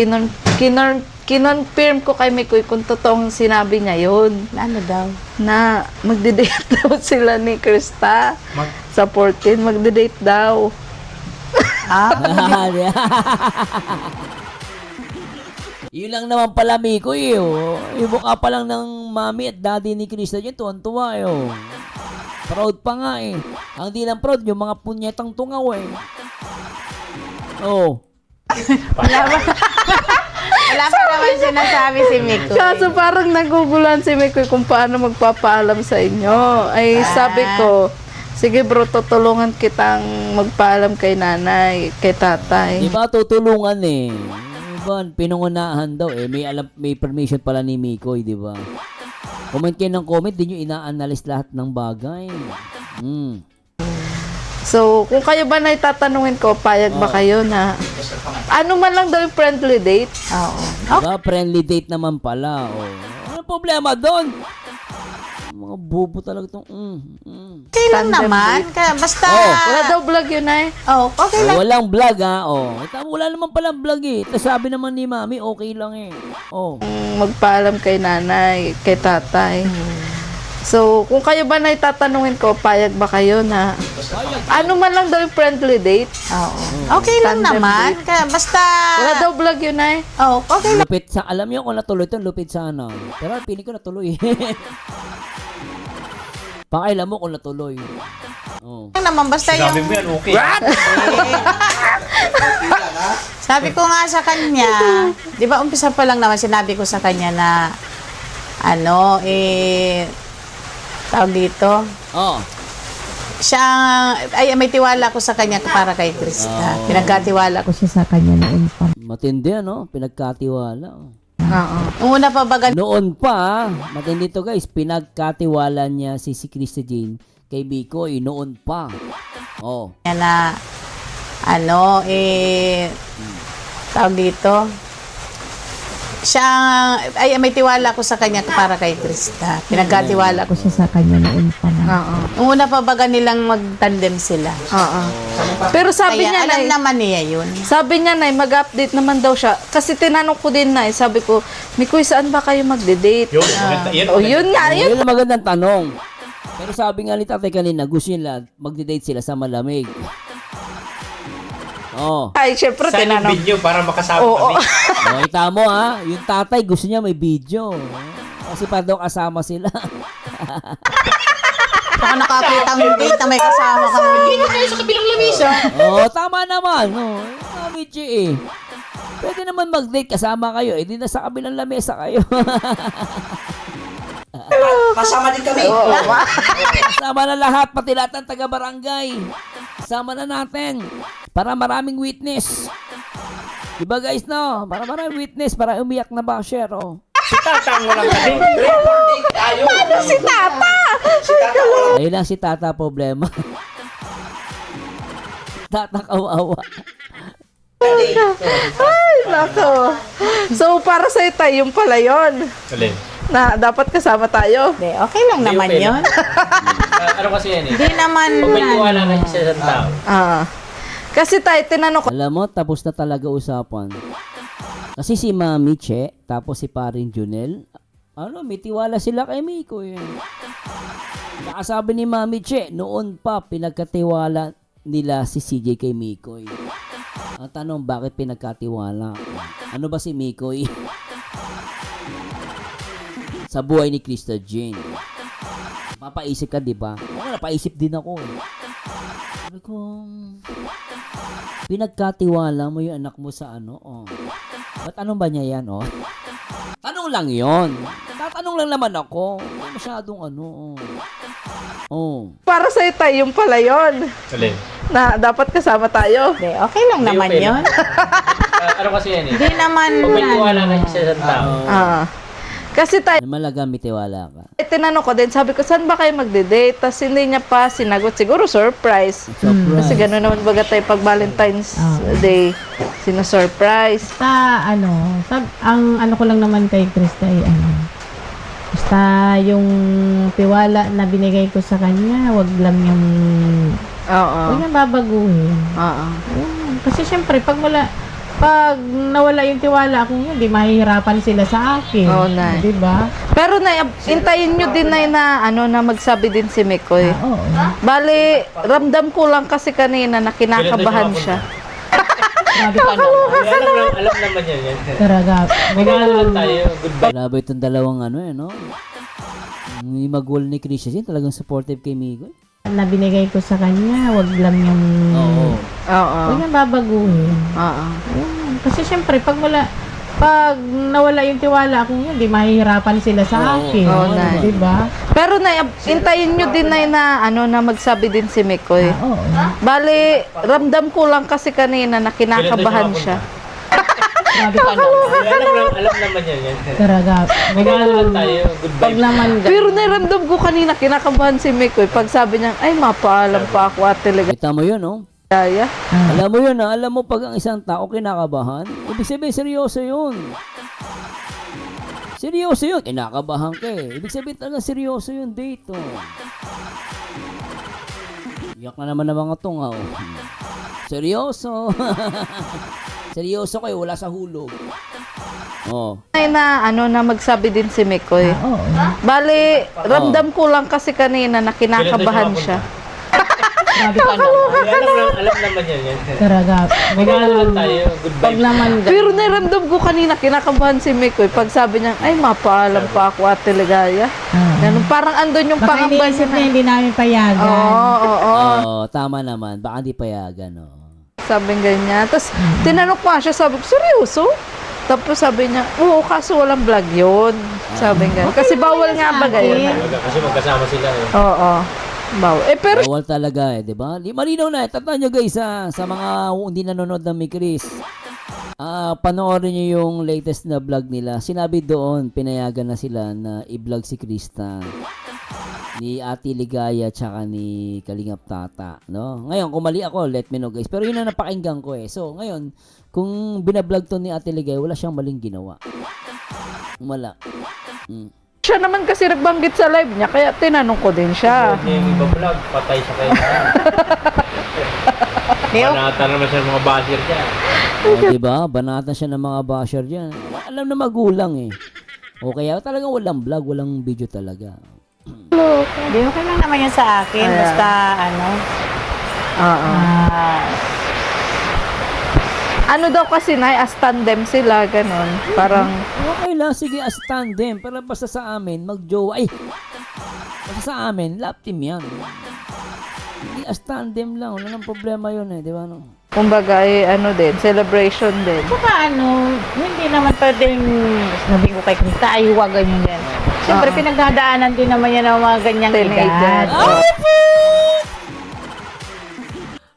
kinonfirm ko kay Mikoy kung totoong sinabi niya yun. Ano daw? Na magde-date daw sila ni Krista. Sa 14, magde-date daw. Ah, Yun lang naman pala, Miko, oh. Yung mukha pa lang ng mami at daddy ni Krista dyan, tuwan-tuwa, oh. Proud pa nga, eh. Ang di lang proud, yung mga punyetang tungaw, eh. Oh. wala pa naman sinasabi si Miko. Kaso parang naguguluhan si Mikoy kung paano magpapaalam sa inyo. Ay sabi ko, sige bro, tutulungan kitang magpaalam kay nanay, kay tatay. Di ba tutulungan, eh. Diba, pinungunahan daw, eh. May permission pala ni Miko, di ba? Comment kayo ng comment, di nyo ina-analyze lahat ng bagay. So, kung kayo ba na itatanungin ko, payag ba kayo na ano man lang daw yung friendly date? Oo. Diba, friendly date naman pala, oh. Ano problema doon? Mga bobo talaga itong, Okay lang Tandem naman. Kaya basta... Wala daw vlog yun ay. Oh, okay lang. Walang vlog, ha, oh. Wala naman palang vlog, eh. Tapos sabi naman ni mami, okay lang, eh. Oh. Magpaalam kay nanay, kay tatay. So, kung kayo ba na itatanungin ko, payag ba kayo na ano man lang daw yung friendly date? Oo. Okay lang Tandem naman. Kaya basta... Wala daw vlog yun ay. Oh, okay lang. Lupit sa, alam niyo kung natuloy ito, lupit sana. Pero piling ko natuloy. Pakailan mo kung natuloy. Oh. Naman basta Sabi yung... mo yan, okay. Sabi ko nga sa kanya, di ba umpisa pa lang naman sinabi ko sa kanya na tawag dito, Oh. siya, ay may tiwala ko sa kanya para kay Krista. Pinagkatiwala ko siya sa kanya noon pa. Matindi, ano? Pinagkatiwala. Oh. Oo. Una pa baga, Noon pa, matindi to guys, pinagkatiwala niya si Krista Jane kay Miko, noon pa. Oh. na, tawag dito, siya, ay may tiwala ko sa kanya para kay Krista. Pinagkatiwala ko siya sa kanya noon pa. Oo. Una pa baga nilang magtandem sila. Oo. Pero sabi Kaya niya alam na, naman niya yun. sabi niya na, mag-update naman daw siya. Kasi tinanong ko din na, sabi ko, Mikoy, saan ba kayo magde-date? Yun, maganda. Yan, O yun nga, yun. Yun ang magandang tanong. Pero sabi nga ni tatay kanina, gusto nila magde-date sila sa malamig. Oh. Ay, syempre, saan yung tinanong. video para makasama Oo. kami? Nakita mo, ha? Yung tatay gusto niya may video. Kasi para daw kasama sila. Baka nakakita ang date na may kasama ka. Hindi na kayo sa kabilang lamisa. Oh, tama naman. No. Sabi Chi, eh. Pwede naman mag-date kasama kayo. Eh, di na sa kabilang lamesa kayo. Kasama din kami. Kasama na lahat, pati lahat ng taga-barangay. Kasama na natin. Para maraming witness. Diba guys, no? Para maraming witness, para umiyak na basher, oh. Si Tatang walang kading. Tayo. Si Tata! Ayun lang si Tata problema. Tata kawawa. Ay, nako. So, para sa'yo tayo, yung pala yun. Alin? Na dapat kasama tayo. Hindi, okay lang naman okay yun. Ano kasi yan eh? Hindi naman... Pag may tiwala na siya sa tao. Kasi tayo, tinanong ko, Alam mo, tapos na talaga usapan. Kasi si Mami Che, tapos si Paring Junel, may tiwala sila kay Miko, eh. Saka sabi ni Mami Che, noon pa, pinagkatiwala nila si CJ kay Miko, eh. Ang tanong, bakit pinagkatiwala? Ano ba si Miko, eh? Sa buhay ni Krista Jane. Mapaisip ka, di ba? Ako, napaisip din ako, eh. Sabi ko, pinagkatiwala mo yung anak mo sa ba't anong ba niya yan, Tanong lang yon. Tatanong lang naman ako. Hindi masyadong para sa'yo tayo, yung pala yun. Alin? Na dapat kasama tayo. Hindi, okay lang Hindi, naman okay yun. Ano kasi yan eh? Hindi naman... Pag may tiwala na siya sa tao. Kasi tayo, Malaga may tiwala ka. tinanong ko din, sabi ko, saan ba kayo magde-date? Tapos hindi niya pa sinagot. Siguro surprise. Surprise. Kasi gano'n naman baga tayo pag Valentine's Day, sino-surprise. Ang ano ko lang naman kay Krista ay Basta yung tiwala na binigay ko sa kanya, wag lang yung Oo. wag niyang babaguhin. Oo. Ayun. Kasi syempre pag nawala yung tiwala ko yun, di mahihirapan sila sa akin. Oo, Nay. Di ba? Pero Nay, intayin nyo din Nay na ano na magsabi din si Mikoy. Oo. Bali, ramdam ko lang kasi kanina na kinakabahan siya. Grabe ka na. Alam naman yan. Talaga. Magkano lang tayo. Goodbye. Grabe itong dalawang ano eh, no? Yung magulo ni Christian, talagang supportive kay Migo. Na binigay ko sa kanya, wag lang yung Oo. Oo. wag niyang babaguhin. Oo. Ayun. Kasi syempre pag nawala yung tiwala ko yun, di mahihirapan sila sa akin. Oo, Nay. Di ba? Pero Nay, intayin nyo din Nay na ano na magsabi din si Mikoy. Oo. Bali, ramdam ko lang kasi kanina na kinakabahan siya. Grabe ka na. Alam naman yan. Talaga. Magkano lang tayo. Goodbye. Pag naman Pero nairamdam ko kanina kinakabahan si Mikoy pag sabi niya, ay mapaalam pa ako at talaga Kita mo yun, no? kaya. Alam mo yun, ha? Alam mo pag ang isang tao kinakabahan, ibig sabihin seryoso yun. Seryoso yun. Kinakabahan ka eh. Ibig sabihin talaga seryoso yun date, oh. Iyak na naman ng mga tunga, oh. Seryoso. Seryoso kayo, wala sa hulog. Oh. Ay na ano na magsabi din si Mikoy. Oo. Bali, ramdam ko lang kasi kanina na kinakabahan siya. Grabe ka na. Alam naman yan. Talaga. Magkano lang tayo. Goodbye. Pag naman Pero nairamdam ko kanina kinakabahan si Mikoy pag sabi niya, ay mapaalam pa ako at teligaya. Ganun, parang andun yung baka pangamba iniisip niya. niya hindi namin payagan. Oo. Oh, tama naman. Baka di payagan, oh. Sabi ganyan. Tapos, tinanong ko nga siya, sabi ko, seryoso? Tapos sabi niya, oo, kaso walang vlog yun. Sabi ganyan. Kasi bawal nga ba ganyan? Kasi magkasama sila eh. Oo. Bawal. Eh, pero Bawal talaga eh, di ba? Malinaw na eh. Tandaan nyo guys ha, sa mga hindi nanonood ng Mi Chris. Panoorin nyo yung latest na vlog nila. Sinabi doon, pinayagan na sila na i-vlog si Krista. Ni Ate Ligaya tsaka ni Kalingap Tata. No? Ngayon, kung mali ako, let me know guys. Pero yun ang napakinggan ko eh. So, ngayon, kung binablog to ni Ate Ligaya, wala siyang maling ginawa. Wala. siya naman kasi nagbanggit sa live niya, kaya tinanong ko din siya. Huwag niya yung iba vlog, patay siya kayo. Banata naman siya ng mga basher niya. Diba? Banatan siya ng mga basher dyan. Alam na magulang eh. O kaya talagang walang vlog, walang video talaga. Hindi, okay lang naman yan sa akin. Ayan. Basta, ano, Oo. Ano daw kasi na, as tandem sila, ganun. Parang, Okay lang, sige, as tandem. Pero basta sa amin, mag-jowa. Ay! Basta sa amin, love team yan. Hindi, as tandem lang. Wala nang problema yun eh, di ba? No? kumbaga, ano din, celebration din. saka ano, hindi naman pwedeng, sabi ko kay Krista, ay huwag ganyan yan. Siyempre, pinagdadaanan din naman yan ng mga ganyang Teenager. edad. Oh.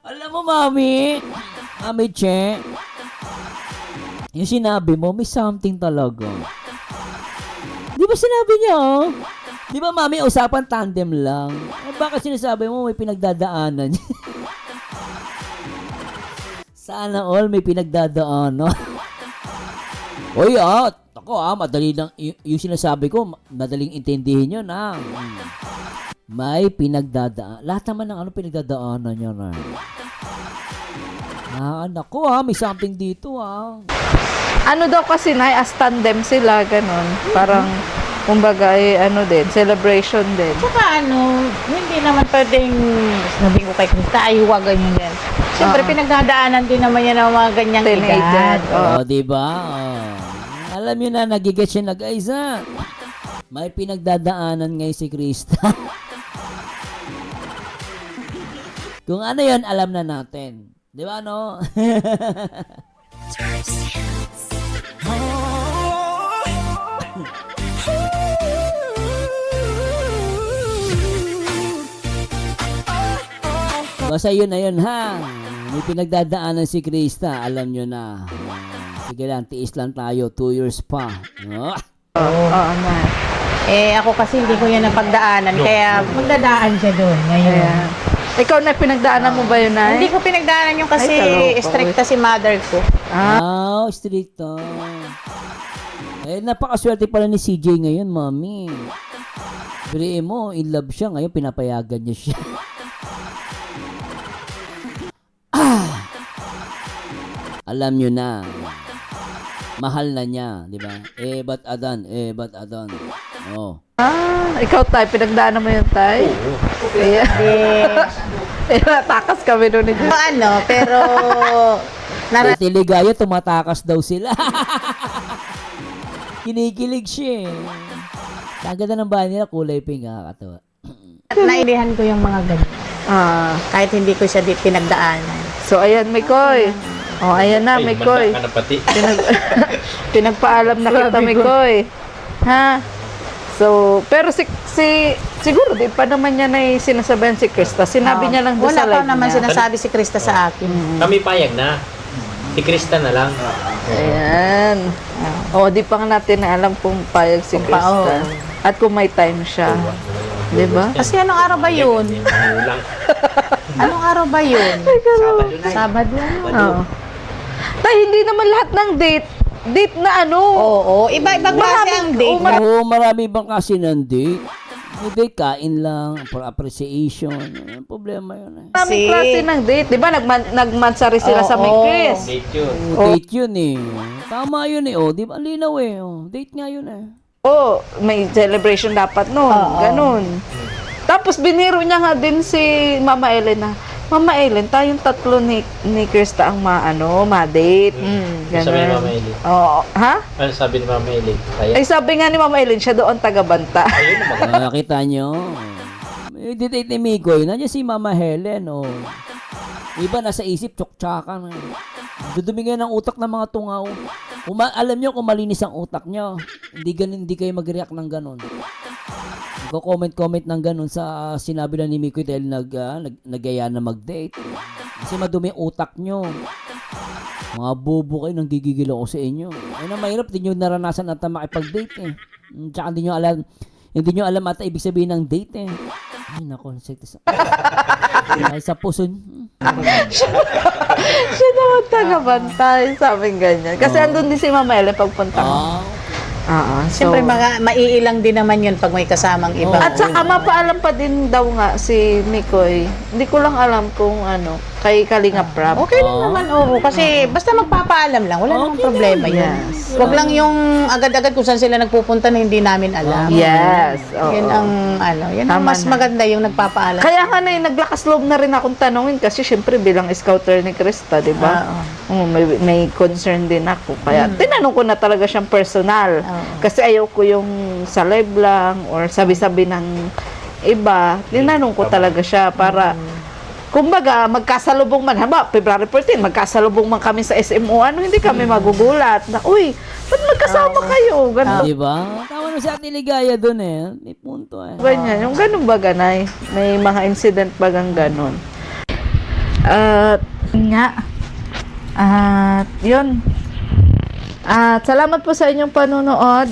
Alam mo, Mami, Che, yung sinabi mo, may something talaga. Di ba sinabi niya, oh? Di ba, Mami, usapan tandem lang? Eh, bakit sinasabi mo may pinagdadaanan? Sana all may pinagdadaanan. Oy, ako madali lang, yung sinasabi ko, madaling intindihin yun, May pinagdadaan. Lahat naman ng ano pinagdadaanan niya na. Anak ko may something dito Ano daw kasi na, as tandem sila, ganun. Parang, kumbaga, ano din, celebration din. Saka ano, hindi naman pwedeng, sabi ko kay Krista, ay huwag ganyan yan. Siyempre, pinagdadaanan din naman yan ng mga ganyang Teenager. edad. Oh, di ba? Alam niyo na, nagigets siya na guys, May pinagdadaanan ngayon si Krista. Kung ano yon alam na natin. Di ba, no? Basta yun na yun, ha? May pinagdadaanan si Krista, alam nyo na. Sige lang, tiis lang tayo, 2 years pa. Oo, na. Ako kasi hindi ko yan napagdaanan, kaya magdadaan siya doon ngayon. Ayan. Ikaw na, pinagdaanan mo ba yun, Nay? Hindi ko pinagdaanan yung kasi Ay, kaloka, stricta si mother ko. Stricto. Eh, napakaswerte pala ni CJ ngayon, mami. Biriin mo, in love siya. Ngayon, pinapayagan niya siya. Alam nyo na. Mahal na niya, di ba? Ba't adan? Ba't adan? Oh. Ikaw tay, pinagdaanan mo yun tay? Kaya, takas kami doon ni So, pero Ate Ligaya, tumatakas daw sila. Kinikilig siya eh. Ang ganda ng bahay nila, kulay pink, nakakatawa. nailihan ko yung mga ganyan. Kahit hindi ko siya pinagdaanan. So, ayan, Mikoy. Oh, ayan na, Mikoy. Ka na pati. Pinagpaalam na kita, Mikoy. Ha? So, pero siguro, di pa naman niya na sinasabihan si Krista. Sinabi niya lang doon sa Wala pa live naman niya. sinasabi si Krista sa akin. Kami payag na. Si Krista na lang. Ayan. O, di pa nga natin na alam kung payag si Krista. At kung may time siya. Di ba? Kasi anong araw ba yun? Lang. Anong araw ba yun? Sabado. Oo. Tay, hindi naman lahat ng date na ano. Oo, iba-ibang klase ang date. Oo, marami bang kasi ng date? May date, kain lang, for appreciation. Ang problema yun eh. Maraming klase ng date. Di ba? Nagmansari sila sa may Chris. Date yun. Date yun eh. Tama yun eh. Oh, di ba? Linaw eh. Oh, date nga yun eh. Oh, may celebration dapat noon. Ganun. Tapos biniro niya nga din si Mama Ellen na, Mama Ellen, tayong tatlo ni Krista ang ma-date. Sabi ni Mama Ellen. Oo. Ha? Ano sabi ni Mama Ellen? Kaya? Ay, sabi nga ni Mama Ellen, siya doon taga-banta. Ayun naman. Nakita nyo? May date ni Migoy. Nandiyan si Mama Helen. Oh. Iba nasa isip, tsok-tsakan. Dudumi ngayon ang utak ng mga tungaw. Alam nyo kung malinis ang utak nyo, hindi kayo mag-react ng ganun. Comment ng ganun sa sinabi lang ni Mikoy dahil nagaya na mag-date. Kasi madumi ang utak nyo. Mga bobo kayo, nanggigigil ako sa inyo. Ay na mahirap, hindi nyo naranasan at makipag-date eh. Tsaka hindi nyo alam ata ibig sabihin ng date eh. Ay nako, ay sa puso nyo. Siya naman taga-bantay, sabi ganyan. Kasi andun din si Mama Ellen pagpunta ko. Siyempre, maiilang din naman yun pag may kasamang iba. At saka mapaalam pa din daw nga si Mikoy. Hindi ko lang alam kung kay Kalinga Prab. Okay lang naman, oo. Kasi basta magpapaalam lang, wala namang problema yun. Yes. Huwag lang yung agad-agad kung saan sila nagpupunta na hindi namin alam. Yes. Oo. Yun ang, yan ang Tama mas na. maganda yung nagpapaalam. Kaya nga naglakas loob na rin akong tanungin kasi syempre bilang scouter ni Krista, di ba? May concern din ako. Kaya tinanong ko na talaga siyang personal. Kasi ayaw ko yung sa live lang or sabi-sabi ng iba. Tinanong ko talaga siya para kumbaga, magkasalubong man, February 14, magkasalubong man kami sa SMO, hindi kami magugulat na, uy, ba't magkasama kayo? Ganun. Di ba? Tama na si Ate Ligaya dun eh. May punto eh. Ganyan, yung ganun ba ganay? May mga incident ba gang ganun? Yun. Salamat po sa inyong panunood.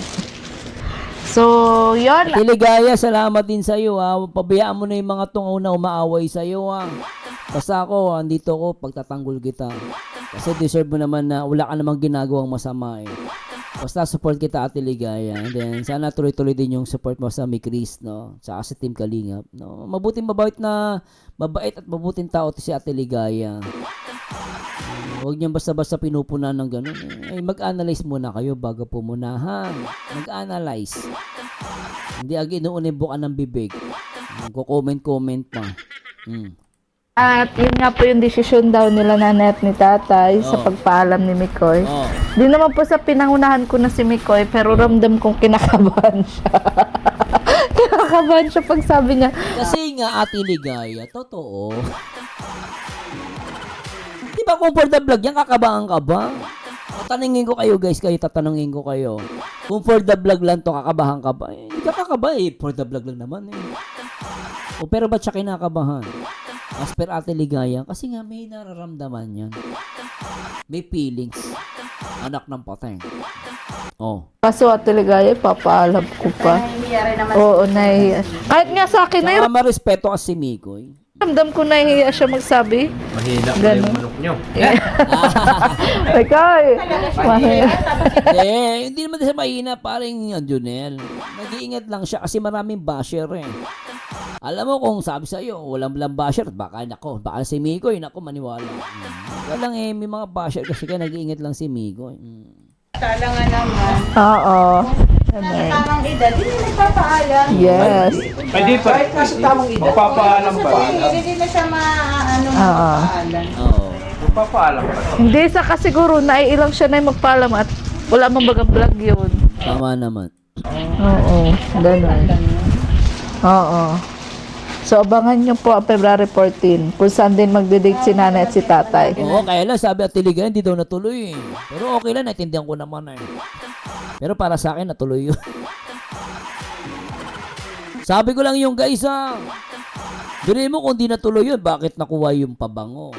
So, yun. Ate Ligaya, salamat din sa iyo ha. Pabayaan mo na yung mga tungaw na umaaway sa iyo ha. Basta ako, andito ako pagtatanggol kita. Kasi deserve mo naman na wala ka namang ginagawang masama eh. Basta support kita Ate Ligaya. And then sana tuloy-tuloy din yung support mo sa Mi Chris, no? Saka sa Team Kalingap, no? Mabait at mabuting tao to si Ate Ligaya. Huwag niyang basta-basta pinupunan ng ganun. Mag-analyze muna kayo bago pumunahan. Mag-analyze. Hindi agad inuunibukan ng bibig. Magko-comment pa. At yun nga po yung desisyon daw nila nanay at ni tatay sa pagpaalam ni Mikoy. Di naman po sa pinangunahan ko na si Mikoy, pero ramdam kong kinakabahan siya. Kinakabahan siya pag sabi niya, Kasi nga Ate Ligaya, totoo. Di ba kung for the vlog yan, kakabahan ka ba? Tatanungin ko kayo guys, tatanungin ko kayo. Kung for the vlog lang to, kakabahan ka ba? Hindi ka kakaba eh, for the vlog lang naman eh. Pero ba't siya kinakabahan? As per Ate Ligaya, kasi nga may nararamdaman yan. May feelings. Anak ng pateng. kaso Ate Ligaya, papaalam ko pa. Oo, nahiya. Kahit nga sa akin na Saka marespeto kasi si Mikoy. Ramdam ko nahihiya siya magsabi. Mahina pala Ganun. yung manok nyo. Ikaw eh. Mahiya. Hindi naman siya mahina, parang Junel. Nag-iingat lang siya kasi maraming basher eh. Alam mo kung sabi sa'yo, walang basher, baka si Migoy, maniwala. Walang may mga basher kasi kaya nag-iingat lang si Migoy. Oo. Tamang edad, hindi nagpapaalam. Yes. Pwede pa. Magpapaalam pa. Hindi na siya maano Oo. magpapaalam. Oo. Magpapaalam pa. Hindi, saka siguro naiilang siya na yung magpaalam at wala mang bagang vlog yun. Tama naman. Oo. Ganun. Oo. So, abangan nyo po ang February 14 kung saan din magde-date si nanay at si tatay. Oo, kaya lang sabi at Tiligan, hindi daw natuloy eh. Pero okay lang, naintindihan ko naman eh. Pero para sa akin, natuloy yun. Sabi ko lang yung guys Dili mo kung di natuloy yun, bakit nakuha yung pabango?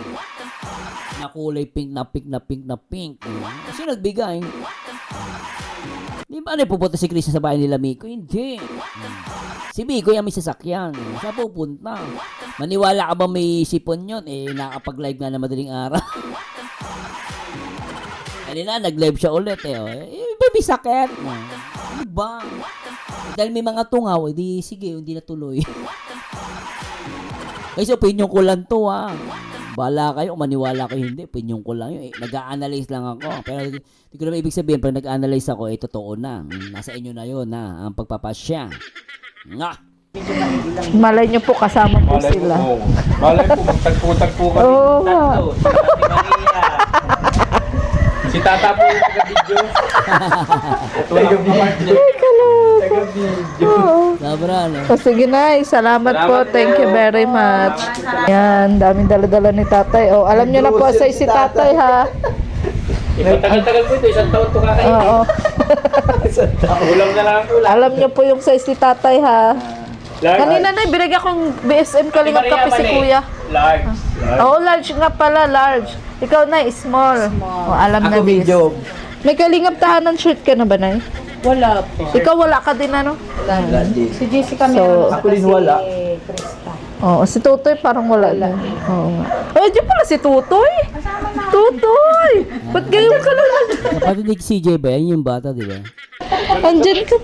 Nakulay pink na pink na pink na pink. Kasi nagbigay. Di ba pupunta si Chris sa bahay nila Miko? Hindi. Si Miko yung may sasakyan. Saan pupunta? Maniwala ka ba may sipon yun? Nakapag-live nga na madaling araw. Kanina, nag-live siya ulit baby sakit. Ano ba? Dahil may mga tungaw, sige, hindi natuloy. Kasi opinion ko lang to Bala kayo, maniwala kayo hindi. Opinion ko lang yun. Nag-a-analyze lang ako. Pero hindi ko naman ibig sabihin, pag nag-a-analyze ako, totoo na. Nasa inyo na yun ang pagpapasya. Nga! Malay nyo po kasama po sila. Malay po, magtagpo-tagpo kami. Oo nga. Si Tata po yung taga-video. Taga-video. Sabra, no? O sige na, salamat po. Thank you very much. Yan, daming dala-dala ni tatay. O, alam nyo na po sa si tatay ha. Tagal-tagal po ito, isang taon to kakain. Oo. Ulam na lang ang ulam. Alam nyo po yung size ni tatay ha. Kanina na, binigyan kong BSM kalingap kape si kuya. Large. Oo, large nga pala, large. Ikaw na, small. O, alam na, bis. May kalingap tahanan shirt ka na ba, Nay? Wala po. Ikaw wala ka din, ano? Si Jessica So, ako rin wala. Si Krista. Oo, si Tutoy parang wala na. Oo nga. Ay, di pala si Tutoy. Tutoy! Ba't gayon ka lang? Kapatid ni CJ ba? Yan yung bata, di ba? Andyan ka.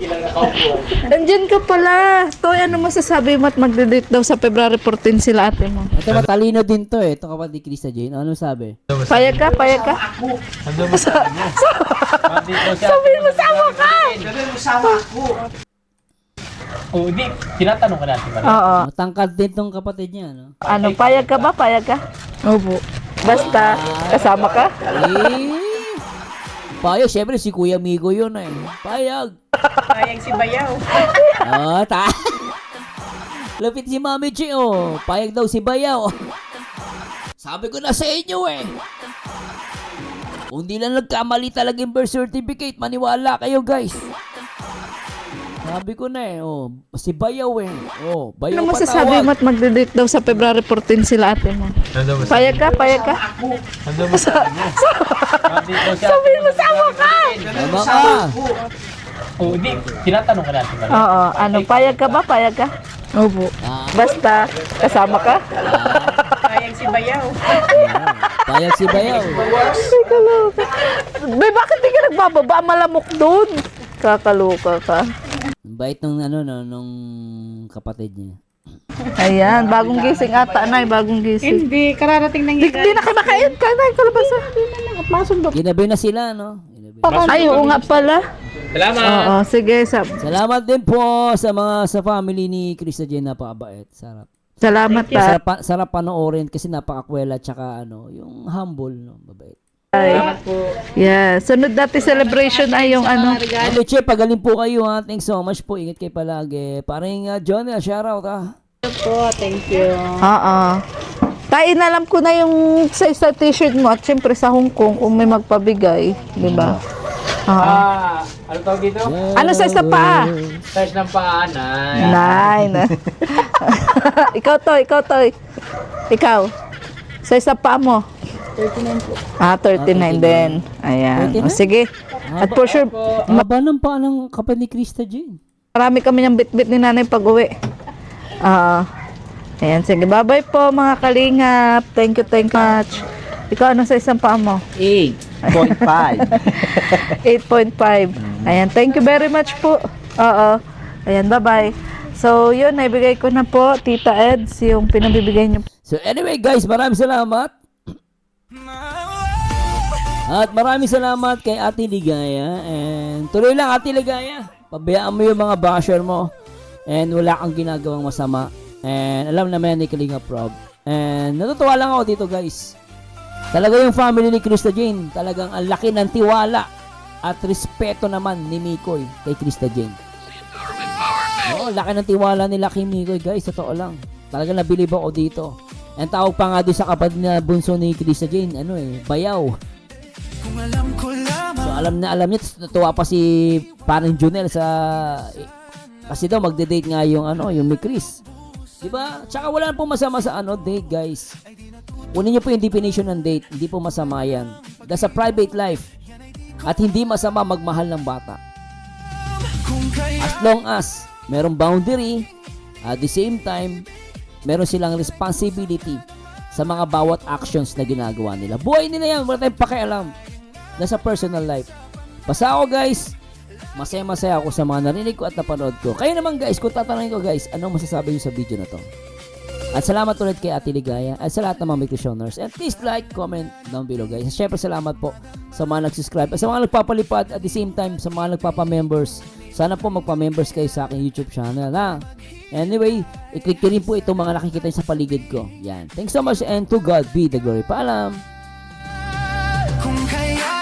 Andyan ka pala. Toy, ano masasabi mo at magde-date daw sa February 14 sila ate mo? Ito matalino din to Ito kapatid ni Krista Jane. Ano sabi? Payag ka, payag ka. Ano mo sa kanya? Sabi mo, sama ka! Sabi mo sama ako. Oh, hindi. Tinatanong ka natin ba? Oo. Matangkad din tong kapatid niya, no? Ano, payag ka ba? Payag ka? Opo. Basta, kasama ka? Payag, syempre si Kuya Migo yun Payag. Sayang si Bayaw. Lapit si Mami Chi, Payag daw si Bayaw. Sabi ko na sa inyo Kung di lang nagkamali talaga yung birth certificate, maniwala kayo guys. Sabi ko na si Bayaw Bayaw Ano masasabi mo at magde-date daw sa February 14 sila ate mo? Ano mo sa Payag ka, payag ka? Ano mo sa kanya? Sabi mo, sama ka! Tama ka. Oh, hindi. Tinatanong ka natin ba? Oo, ano, payag ka ba? Payag ka? Opo. Basta, kasama ka? Sayang si Bayaw. Payag si Bayaw. Be, bakit di ka nagbababa? Malamok doon. Kakaloka ka. Bait nung nung kapatid niya. Ayan, bagong gising ata, Nay. Bagong gising. Hindi, kararating nang Di na kayo makain ka, Nay. Kalabasa. Ginabi na sila, no? Ginabi. Ay, oo nga pala. Salamat! Oo, sige. Salamat din po sa family ni Krista Jane, napakabait. Sarap. Salamat pa. Sarap panoorin kasi napakakwela tsaka yung humble, no? Mabait. Yeah, sunod natin celebration ay yung ano. Che, pagaling po kayo ha. Thanks so much po. Ingat kayo palagi. Parang Jonel, shoutout ha. po. Thank you. Oo. Tayo inalam ko na yung size sa t-shirt mo at syempre sa Hong Kong kung may magpabigay, di ba? Oo. Ano tawag dito? Ano size na paa? Size ng paa, Nine. Ikaw to. Ikaw. Size na paa mo? 39 po. 39 din. Ayan. O, sige. At for sure, Haba ng paa ng kapatid ni Krista Jane. marami kami ng bit-bit ni nanay pag-uwi. Ayan, sige. Bye-bye po mga kalingap. Thank you much. Ikaw, ano sa isang paa mo? 8.5. 8.5. Ayan, thank you very much po. Oo. Ayan, bye-bye. So, yun, naibigay ko na po, Tita Eds, yung pinabibigay niyo. So anyway guys, maraming salamat. At maraming salamat kay Ate Ligaya. And tuloy lang Ate Ligaya. Pabayaan mo yung mga basher mo. And wala kang ginagawang masama. And alam naman ni Kalinga Prob. And natutuwa lang ako dito guys. Talaga yung family ni Krista Jane. Talagang ang laki ng tiwala at respeto naman ni Mikoy kay Krista Jane. Oo, laki ng tiwala nila kay Mikoy guys. Totoo lang. Talagang nabilib ako dito. And tawag pa nga doon sa kapatid na bunso ni Krista Jane, bayaw. So alam niya, natuwa pa si parang Junel sa kasi daw magde-date nga yung yung may Chris. 'Di ba? Tsaka wala na po masama sa date, guys. Kunin niyo po yung definition ng date, hindi po masama 'yan. That's a private life. At hindi masama magmahal ng bata. As long as merong boundary, at the same time meron silang responsibility sa mga bawat actions na ginagawa nila. Buhay nila yan, wala tayong pakialam. Nasa personal life. Basta ako guys, masaya-masaya ako sa mga narinig ko at napanood ko. Kayo naman guys, kung tatanungin ko guys, anong masasabi nyo sa video na to? At salamat ulit kay Ate Ligaya at sa lahat ng mga Mikroshoners. And please like, comment down below guys. At syempre salamat po sa mga nag-subscribe at sa mga nagpapalipad at the same time sa mga nagpapa-members. Sana po magpa-members kayo sa aking YouTube channel ha. Anyway, i-click nyo rin po itong mga nakikita sa paligid ko. Yan. Thanks so much and to God be the glory. Paalam! Kung kaya